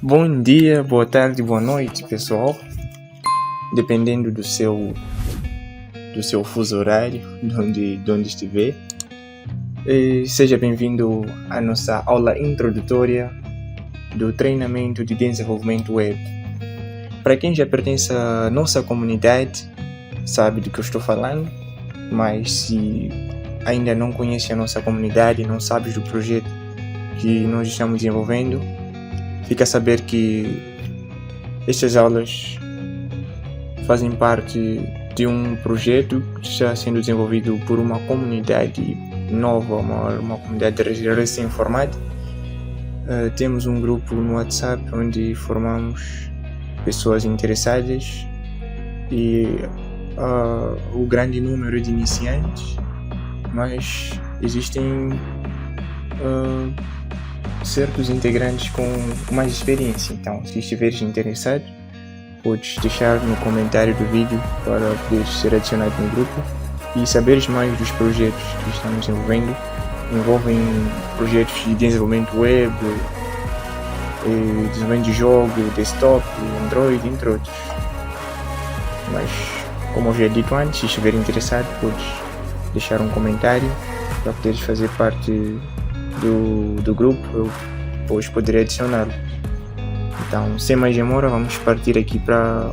Bom dia, boa tarde, boa noite, pessoal. Dependendo do seu fuso horário, de onde estiver. Seja bem-vindo à nossa aula introdutória do treinamento de desenvolvimento web. Para quem já pertence à nossa comunidade, sabe do que eu estou falando, mas se ainda não conhece a nossa comunidade, não sabe do projeto que nós estamos desenvolvendo, fica a saber que estas aulas fazem parte de um projeto que está sendo desenvolvido por uma comunidade nova, uma comunidade recém-formada. Temos um grupo no WhatsApp onde formamos pessoas interessadas e o grande número de iniciantes, mas existem certos integrantes com mais experiência. Então, se estiveres interessado, podes deixar no comentário do vídeo para poder ser adicionado no grupo e saberes mais dos projetos que estamos desenvolvendo. Envolvem projetos de desenvolvimento web, desenvolvimento de jogo, desktop, Android, entre outros. Mas, como eu já dito antes, se estiver interessado, podes deixar um comentário para poderes fazer parte do grupo. Eu depois poderei adicioná-lo. Então, sem mais demora, vamos partir aqui para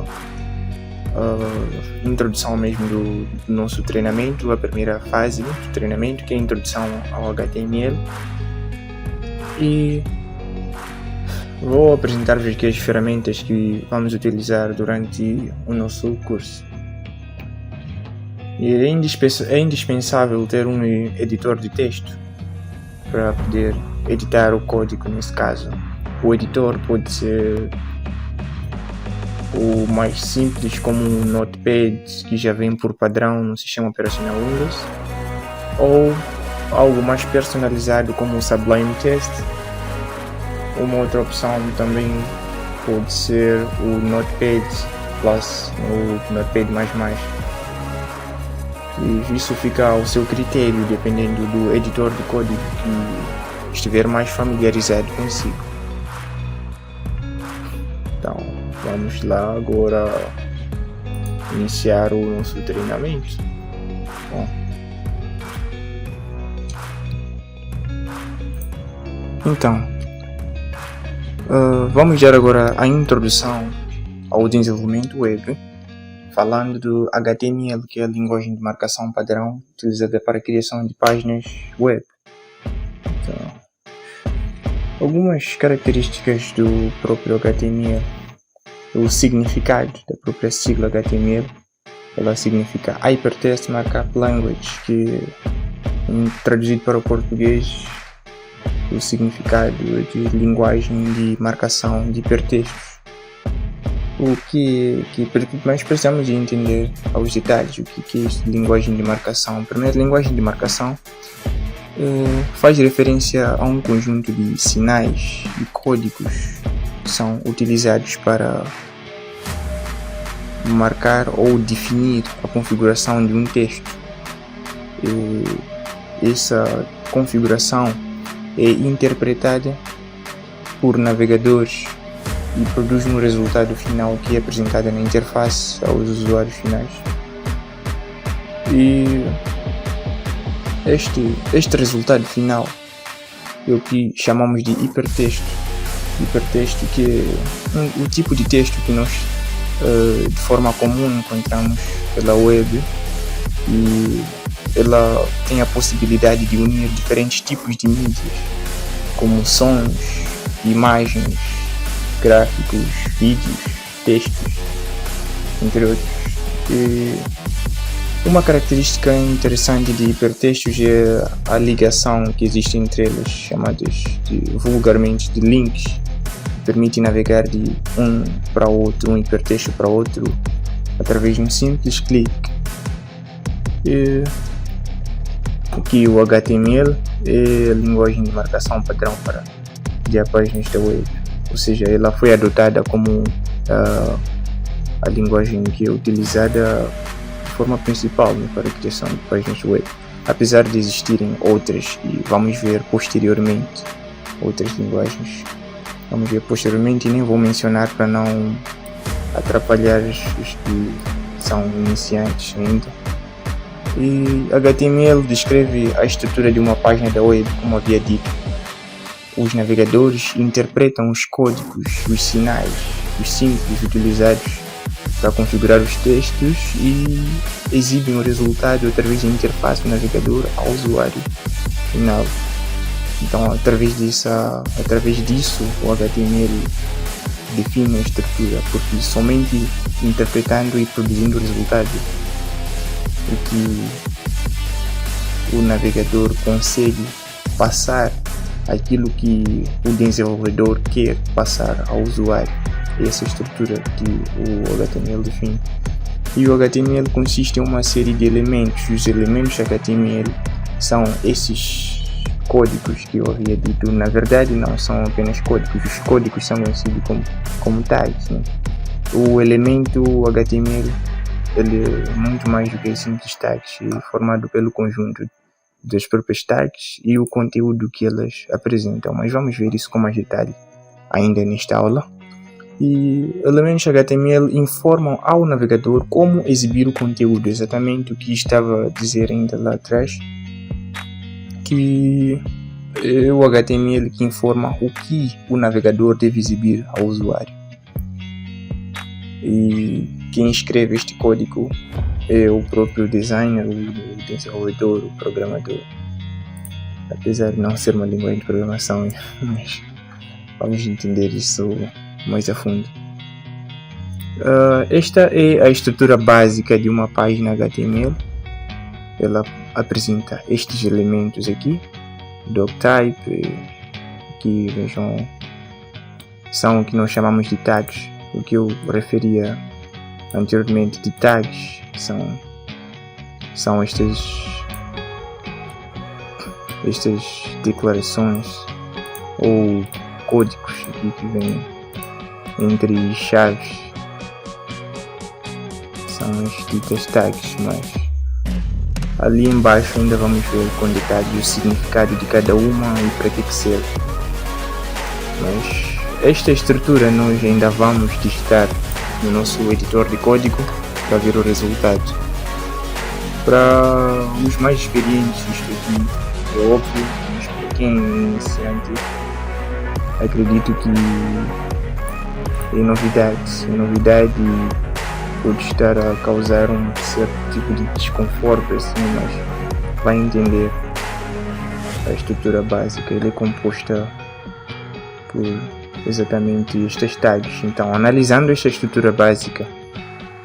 a introdução mesmo do nosso treinamento, a primeira fase do treinamento, que é a introdução ao HTML. E vou apresentar-vos aqui as ferramentas que vamos utilizar durante o nosso curso. E é indispensável ter um editor de texto para poder editar o código. Nesse caso, o editor pode ser o mais simples, como o Notepad, que já vem por padrão no sistema operacional Windows, ou algo mais personalizado como o Sublime Text. Uma outra opção também pode ser o Notepad Plus ou Notepad++. E isso fica ao seu critério, dependendo do editor de código que estiver mais familiarizado consigo. Então, vamos lá agora iniciar o nosso treinamento. Bom, então, vamos dar agora a introdução ao desenvolvimento web, falando do HTML, que é a linguagem de marcação padrão utilizada para a criação de páginas web. Então, algumas características do próprio HTML. O significado da própria sigla HTML. Ela significa Hypertext Markup Language, que, traduzido para o português, o significado de linguagem de marcação de hipertextos. O que mais precisamos de entender aos detalhes o que é esta linguagem de marcação. A primeira linguagem de marcação faz referência a um conjunto de sinais e códigos que são utilizados para marcar ou definir a configuração de um texto. Essa configuração é interpretada por navegadores e produz um resultado final que é apresentado na interface aos usuários finais. E este resultado final é o que chamamos de hipertexto. Hipertexto, que é o tipo de texto que nós de forma comum encontramos pela web, e ela tem a possibilidade de unir diferentes tipos de mídias, como sons, imagens, gráficos, vídeos, textos, entre outros. E uma característica interessante de hipertextos é a ligação que existe entre elas, chamadas vulgarmente de links, que permite navegar de um para outro, um hipertexto para outro, através de um simples clique. E aqui o HTML é a linguagem de marcação padrão para criar páginas da web. Ou seja, ela foi adotada como a linguagem que é utilizada de forma principal, né, para a criação de páginas web, apesar de existirem outras, e vamos ver posteriormente outras linguagens Vamos ver posteriormente e nem vou mencionar para não atrapalhar os que são iniciantes ainda. E HTML descreve a estrutura de uma página da web, como havia dito. Os navegadores interpretam os códigos, os sinais, os símbolos utilizados para configurar os textos e exibem o resultado através da interface do navegador ao usuário final. Então, através disso, o HTML define a estrutura, porque somente interpretando e produzindo o resultado é que o navegador consegue passar aquilo que o desenvolvedor quer passar ao usuário. Essa estrutura que o HTML define. E o HTML consiste em uma série de elementos. Os elementos HTML são esses códigos que eu havia dito. Na verdade, não são apenas códigos. Os códigos são conhecidos como tags, né? O elemento HTML ele é muito mais do que simples tags, é formado pelo conjunto das próprias tags e o conteúdo que elas apresentam. Mas vamos ver isso com mais detalhe ainda nesta aula. E elementos HTML informam ao navegador como exibir o conteúdo, exatamente o que estava a dizer ainda lá atrás, que é o HTML que informa o que o navegador deve exibir ao usuário. E quem escreve este código é o próprio designer, o desenvolvedor, o programador. Apesar de não ser uma linguagem de programação, mas vamos entender isso mais a fundo. Esta é a estrutura básica de uma página HTML. Ela apresenta estes elementos aqui, doctype, que vejam, são o que nós chamamos de tags. O que eu referia anteriormente de tags são estas declarações ou códigos aqui que vêm entre chaves, são as ditas tags, mas ali embaixo ainda vamos ver com detalhes o significado de cada uma e para que serve. Mas esta estrutura nós ainda vamos testar no nosso editor de código para ver o resultado. Para os mais experientes, isto aqui é óbvio, mas para quem é iniciante, acredito que é novidade e pode estar a causar um certo tipo de desconforto assim, mas vai entender a estrutura básica. Ele é composta por exatamente estas tags. Então, analisando esta estrutura básica,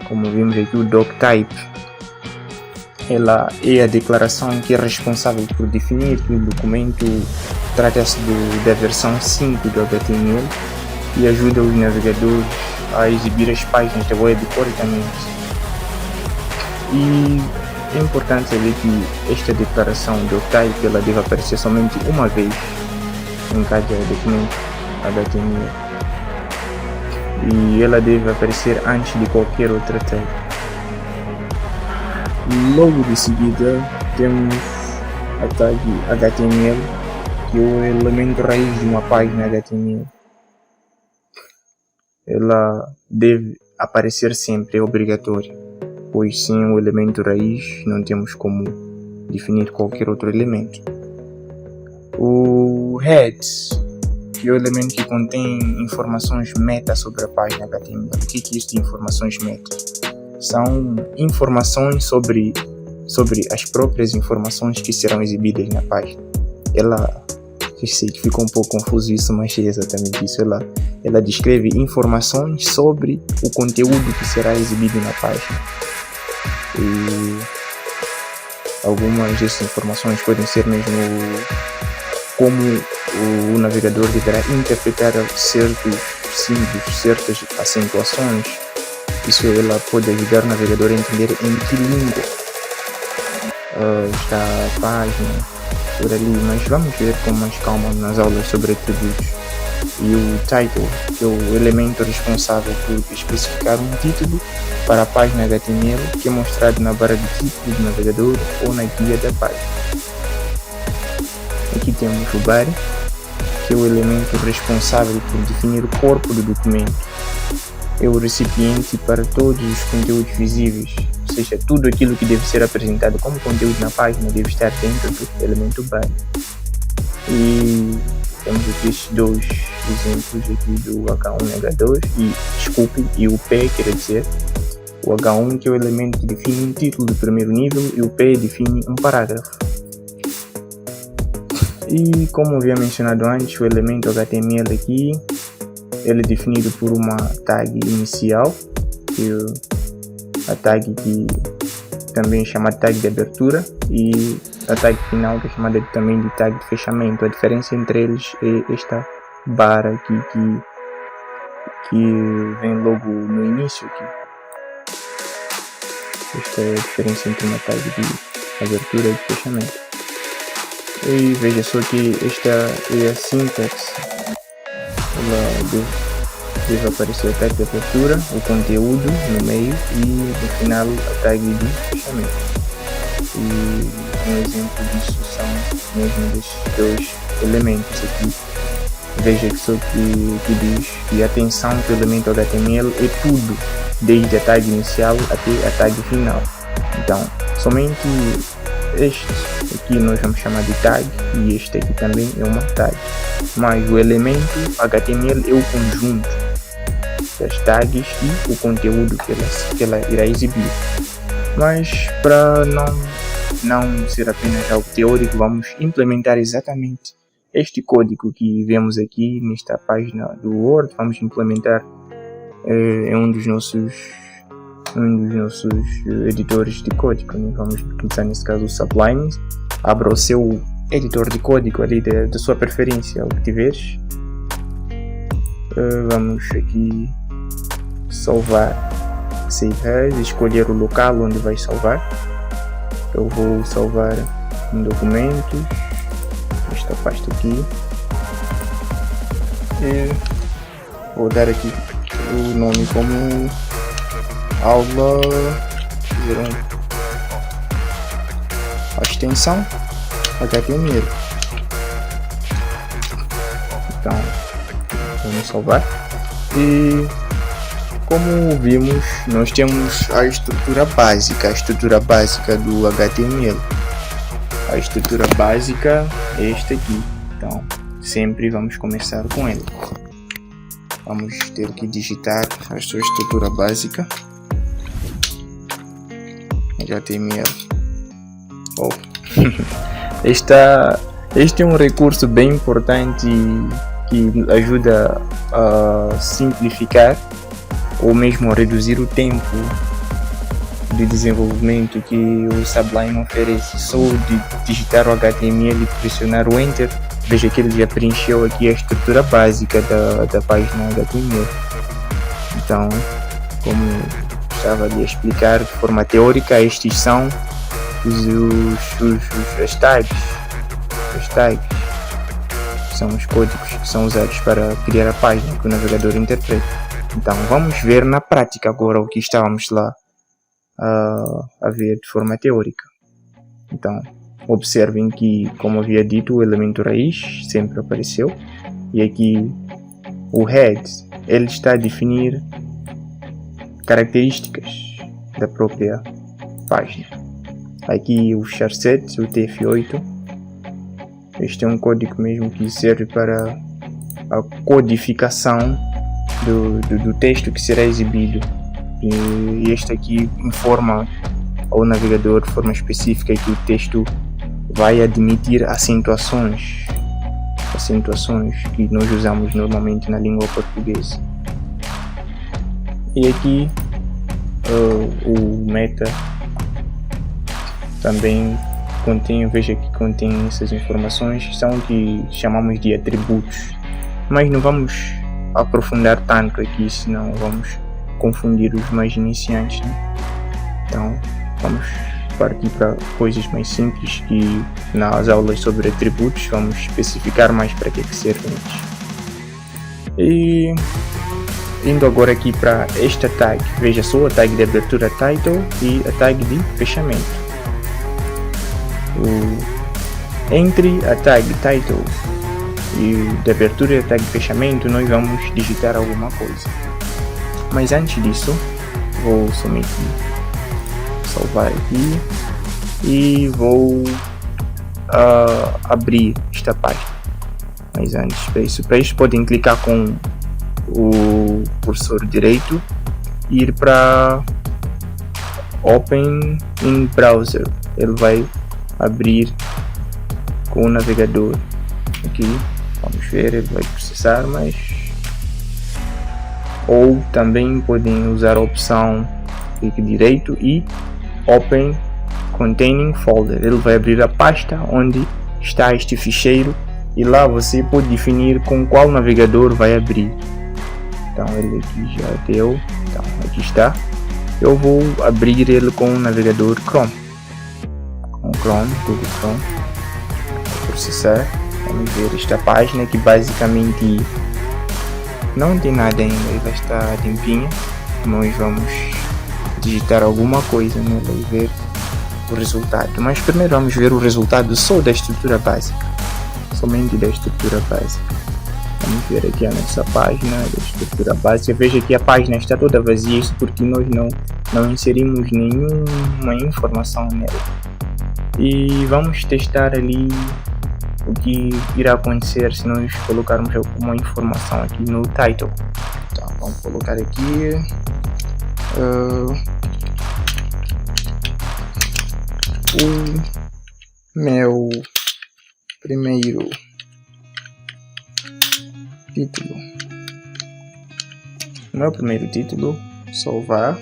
como vimos aqui, o doctype, ela é a declaração que é responsável por definir que o documento trata-se da versão 5 do HTML e ajuda os navegadores a exibir as páginas da web corretamente. E é importante saber que esta declaração doctype ela deve aparecer somente uma vez em cada documento HTML e ela deve aparecer antes de qualquer outra tag. Logo de seguida temos a tag HTML, que é o elemento raiz de uma página HTML. Ela deve aparecer sempre, é obrigatória, pois sem o elemento raiz não temos como definir qualquer outro elemento. O head, que é o elemento que contém informações meta sobre a página HTML. O que é isso de informações meta? São informações sobre as próprias informações que serão exibidas na página. Eu sei que ficou um pouco confuso isso, mas é exatamente isso. Ela descreve informações sobre o conteúdo que será exibido na página. E algumas dessas informações podem ser mesmo como o navegador deverá interpretar certos símbolos, certas acentuações. Isso ela pode ajudar o navegador a entender em que língua está a página por ali, mas vamos ver com mais calma nas aulas sobre atributos. E o title, que é o elemento responsável por especificar um título para a página HTML, que é mostrado na barra de título do navegador ou na guia da página. Aqui temos o body, que é o elemento responsável por definir o corpo do documento. É o recipiente para todos os conteúdos visíveis, ou seja, tudo aquilo que deve ser apresentado como conteúdo na página deve estar dentro do elemento body. E temos aqui estes dois exemplos aqui do H1 e H2, e o P quer dizer o H1, que é o elemento que define um título do primeiro nível, e o P define um parágrafo. E como havia mencionado antes, o elemento HTML aqui ele é definido por uma tag inicial, que é a tag que também é chamada tag de abertura, e a tag final, que é chamada também de tag de fechamento. A diferença entre eles é esta barra aqui que vem logo no início aqui. Esta é a diferença entre uma tag de abertura e de fechamento. E veja só que esta é a sintaxe. Ela deve aparecer a tag de abertura, o conteúdo no meio e no final a tag de fechamento. E um exemplo disso são mesmo estes dois elementos aqui. Veja que só que diz que atenção que o elemento HTML é tudo, desde a tag inicial até a tag final. Então, somente este aqui nós vamos chamar de tag, e este aqui também é uma tag. Mas o elemento HTML é o conjunto das tags e o conteúdo que ela irá exibir. Mas para não ser apenas algo teórico, vamos implementar exatamente este código que vemos aqui nesta página do Word. Vamos implementar em um dos nossos editores de código, né? Vamos utilizar nesse caso o Sublime. Abra o seu editor de código ali da sua preferência, o que tiveres. Vamos aqui salvar, save as, escolher o local onde vai salvar. Eu vou salvar em documentos, esta pasta aqui, e vou dar aqui o nome como aula 01, a extensão HTML. Então vamos salvar, e como vimos, nós temos a estrutura básica do HTML. A estrutura básica é esta aqui, então sempre vamos começar com ela. Vamos ter que digitar a sua estrutura básica, HTML. Este é um recurso bem importante que ajuda a simplificar ou mesmo a reduzir o tempo de desenvolvimento que o Sublime oferece. Só de digitar o HTML e pressionar o Enter, veja que ele já preencheu aqui a estrutura básica da página HTML. Então, como estava ali a explicar de forma teórica, estes são as tags. As tags são os códigos que são usados para criar a página que o navegador interpreta. Então vamos ver na prática agora o que estávamos lá a ver de forma teórica. Então observem que, como havia dito, o elemento raiz sempre apareceu, e aqui o head, ele está a definir características da própria página. Aqui o charset, o TF8, este é um código mesmo que serve para a codificação do texto que será exibido, e este aqui informa ao navegador de forma específica que o texto vai admitir acentuações que nós usamos normalmente na língua portuguesa. E aqui o meta também veja que contém essas informações, que são que chamamos de atributos, mas não vamos aprofundar tanto aqui, senão vamos confundir os mais iniciantes, né? Então vamos partir para coisas mais simples, que nas aulas sobre atributos vamos especificar mais para que servem eles. E indo agora aqui para esta tag, veja só a tag de abertura title e a tag de fechamento. Entre a tag title e de abertura e a tag de fechamento nós vamos digitar alguma coisa. Mas antes disso, vou somente salvar aqui e vou abrir esta página. Mas antes, para isso podem clicar com o cursor direito e ir para Open in Browser. Ele vai abrir com o navegador aqui. Vamos ver, ele vai processar, mas ou também podem usar a opção clique direito e Open Containing Folder. Ele vai abrir a pasta onde está este ficheiro e lá você pode definir com qual navegador vai abrir. Então ele aqui já deu, então aqui está. Eu vou abrir ele com o navegador Chrome, com Chrome, Google Chrome. Vou processar. Vamos ver esta página que basicamente não tem nada ainda, ela está limpinha. Nós vamos digitar alguma coisa nela e ver o resultado. Mas primeiro vamos ver o resultado só da estrutura básica, somente da estrutura básica. Vamos ver aqui a nossa página da estrutura básica. Veja que a página está toda vazia, isso porque nós não inserimos nenhuma informação nela. E vamos testar ali o que irá acontecer se nós colocarmos alguma informação aqui no title. Então vamos colocar aqui o meu primeiro título. Meu primeiro título, salvar,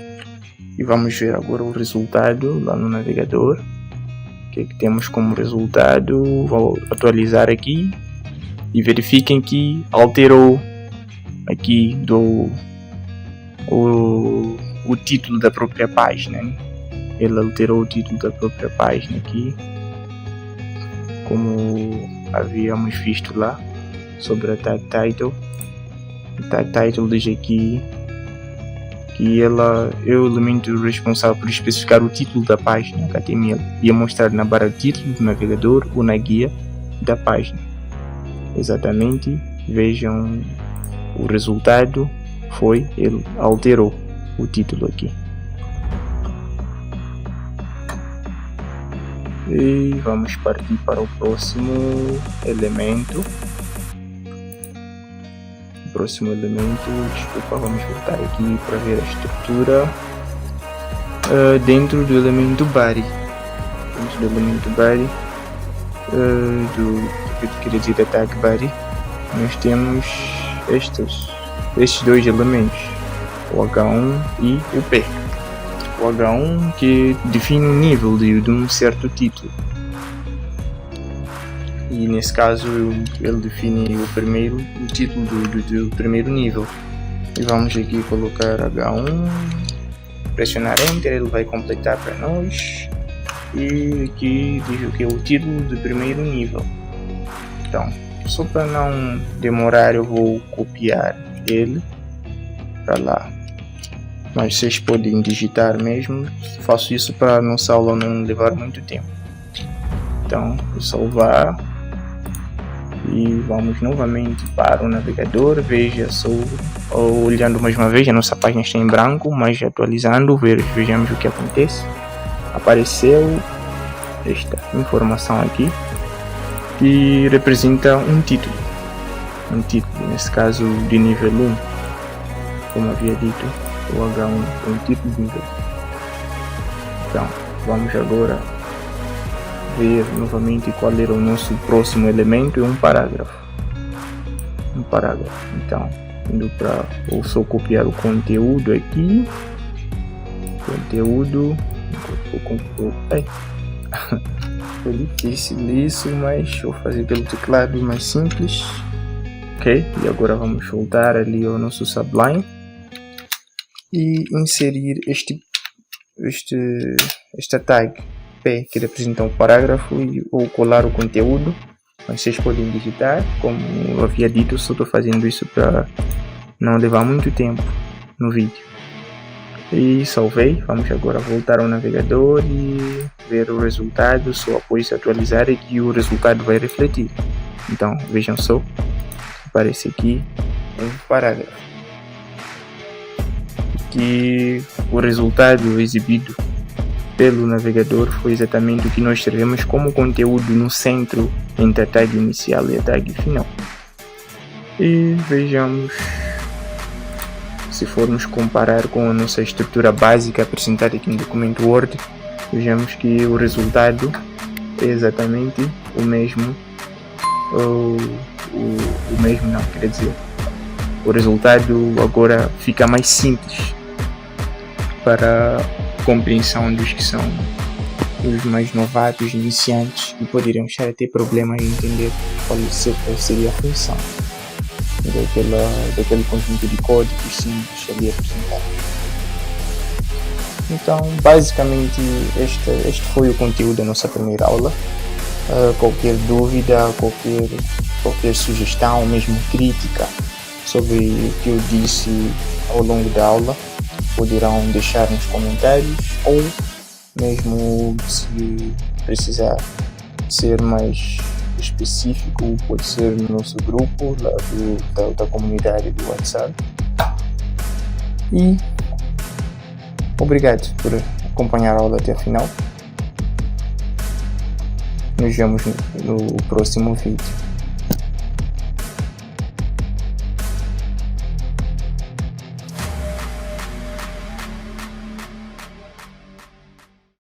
e vamos ver agora o resultado lá no navegador. O que temos como resultado? Vou atualizar aqui e verifiquem que alterou aqui o título da própria página, né? Ele alterou o título da própria página aqui, como havíamos visto lá sobre a tag title. O tag title diz aqui que ela é o elemento responsável por especificar o título da página HTML e a mostrar na barra de título do navegador ou na guia da página. Exatamente, vejam o resultado foi, ele alterou o título aqui. E vamos partir para o próximo elemento. Próximo elemento, desculpa, vamos voltar aqui para ver a estrutura dentro do elemento body. Dentro do elemento body, queria dizer da tag body, nós temos estes dois elementos, o H1 e o P. O H1 que define o nível de um certo título. E nesse caso ele define o título do primeiro nível. E vamos aqui colocar H1, pressionar Enter, ele vai completar para nós. E aqui diz o que é o título do primeiro nível. Então, só para não demorar, eu vou copiar ele para lá. Mas vocês podem digitar mesmo. Faço isso para a nossa aula não levar muito tempo. Então, vou salvar. E vamos novamente para o navegador. Veja, olhando mais uma vez, a nossa página está em branco, mas atualizando, vejamos o que acontece. Apareceu esta informação aqui que representa um título, nesse caso de nível 1, como havia dito, o H1 é um título de nível 1. Então vamos agora ver novamente qual era o nosso próximo elemento. É um parágrafo. Então, indo para, vou só copiar o conteúdo aqui. Foi difícil isso, mas vou fazer pelo teclado mais simples. Ok, e agora vamos voltar ali ao nosso Sublime e inserir esta tag P que representa um parágrafo ou colar o conteúdo. Mas vocês podem digitar, como eu havia dito, só estou fazendo isso para não levar muito tempo no vídeo. E salvei. Vamos agora voltar ao navegador e ver o resultado. Só após atualizar é que o resultado vai refletir. Então vejam só, aparece aqui um parágrafo que o resultado exibido pelo navegador foi exatamente o que nós escrevemos como conteúdo no centro entre a tag inicial e a tag final. E vejamos, se formos comparar com a nossa estrutura básica apresentada aqui no documento Word, vejamos que o resultado é exatamente o mesmo, o resultado agora fica mais simples para a compreensão dos que são os mais novatos, iniciantes, e poderiam estar a ter problemas em entender qual seria a função daquele conjunto de códigos simples ali apresentado. Então, basicamente, este foi o conteúdo da nossa primeira aula. Qualquer dúvida, qualquer sugestão, mesmo crítica sobre o que eu disse ao longo da aula, poderão deixar nos comentários, ou mesmo se precisar ser mais específico, pode ser no nosso grupo lá da comunidade do WhatsApp. E obrigado por acompanhar a aula até a final. Nos vemos no próximo vídeo.